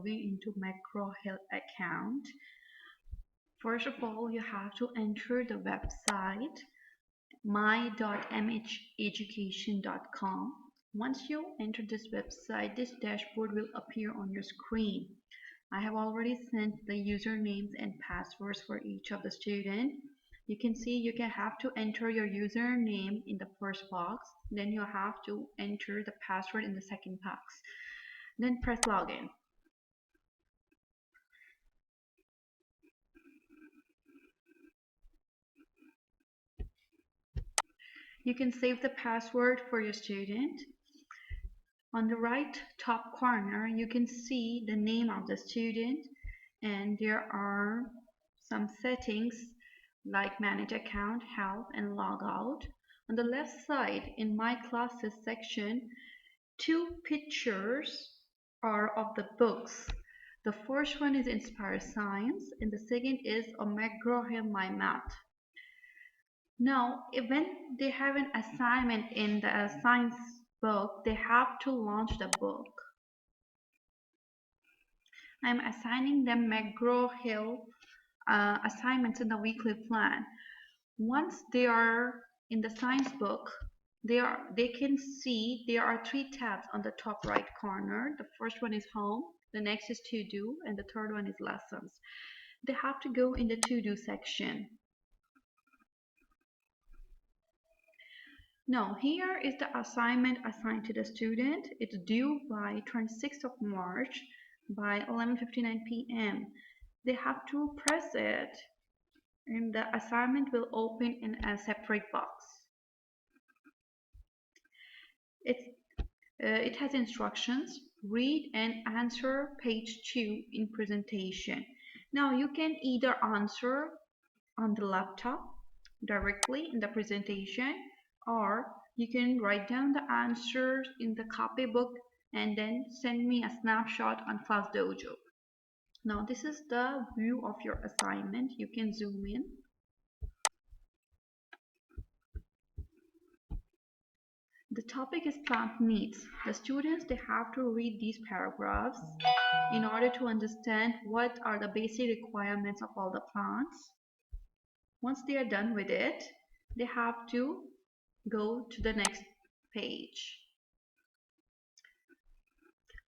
logging into McGraw account. First of all, you have to enter the website my.mheducation.com. Once you enter this website, this dashboard will appear on your screen. I have already sent the usernames and passwords for each of the student. You can see you can have to enter your username in the first box, then you have to enter the password in the second box. Then press login. You can save the password for your student. On the right top corner, you can see the name of the student, and there are some settings like manage account, help, and log out. On the left side, in my classes section, two pictures are of the books. The first one is Inspire Science, and the second is a McGraw My Math. Now, when they have an assignment in the science book, they have to launch the book. I'm assigning them McGraw-Hill assignments in the weekly plan. Once they are in the science book, they can see there are three tabs on the top right corner. The first one is home, the next is to do, and the third one is lessons. They have to go in the to do section. Now here is the assignment assigned to the student. It's due by 26th of March by 11:59 p.m. They have to press it and the assignment will open in a separate box. It has instructions. Read and answer page 2 in presentation. Now you can either answer on the laptop directly in the presentation, or you can write down the answers in the copybook and then send me a snapshot on ClassDojo. Now this is the view of your assignment. You can zoom in. The topic is plant needs. The students, they have to read these paragraphs in order to understand what are the basic requirements of all the plants. Once they are done with it, they have to go to the next page.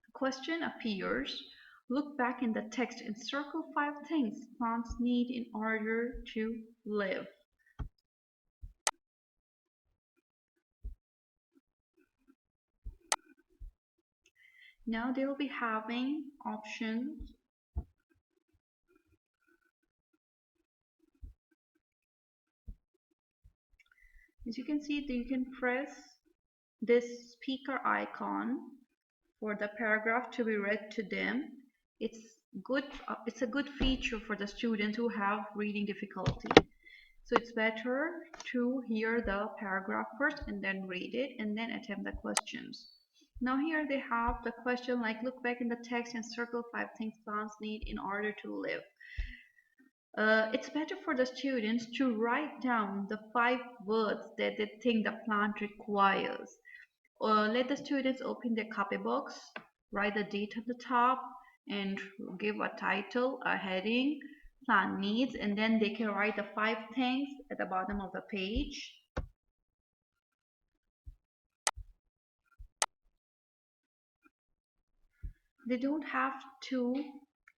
The question appears. Look back in the text and circle 5 things plants need in order to live. Now they will be having options. As you can see, you can press this speaker icon for the paragraph to be read to them. It's a good feature for the students who have reading difficulty. So it's better to hear the paragraph first and then read it and then attempt the questions. Now here they have the question like look back in the text and circle 5 things plants need in order to live. It's better for the students to write down the 5 words that they think the plant requires. Let the students open their copybooks, write the date at the top, and give a title, a heading, plant needs, and then they can write the 5 things at the bottom of the page. They don't have to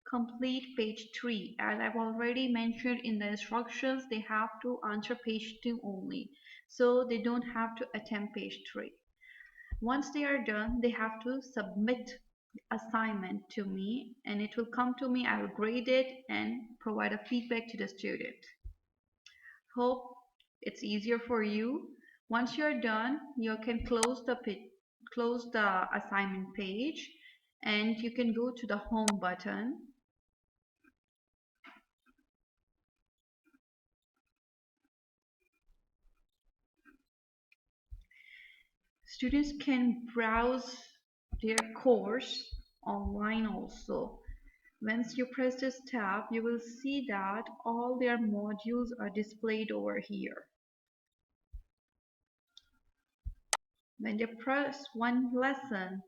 complete page 3. As I've already mentioned in the instructions, they have to answer page 2 only. So they don't have to attempt page 3. Once they are done, they have to submit the assignment to me and it will come to me. I will grade it and provide a feedback to the student. Hope it's easier for you. Once you're done, you can close the assignment page and you can go to the home button. Students can browse their course online also. Once you press this tab, you will see that all their modules are displayed over here. When they press one lesson,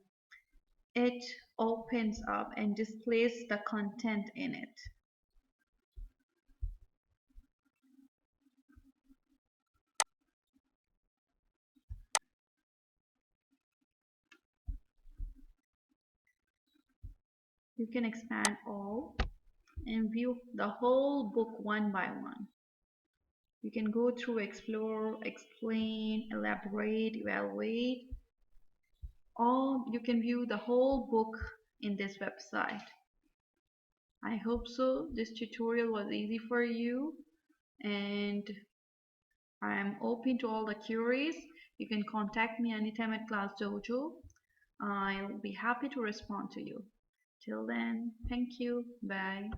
it opens up and displays the content in it. You can expand all and view the whole book one by one. You can go through, explore, explain, elaborate, evaluate, or you can view the whole book in this website. I hope so. This tutorial was easy for you, and I am open to all the queries. You can contact me anytime at Class Dojo. I'll be happy to respond to you. Till then, thank you. Bye.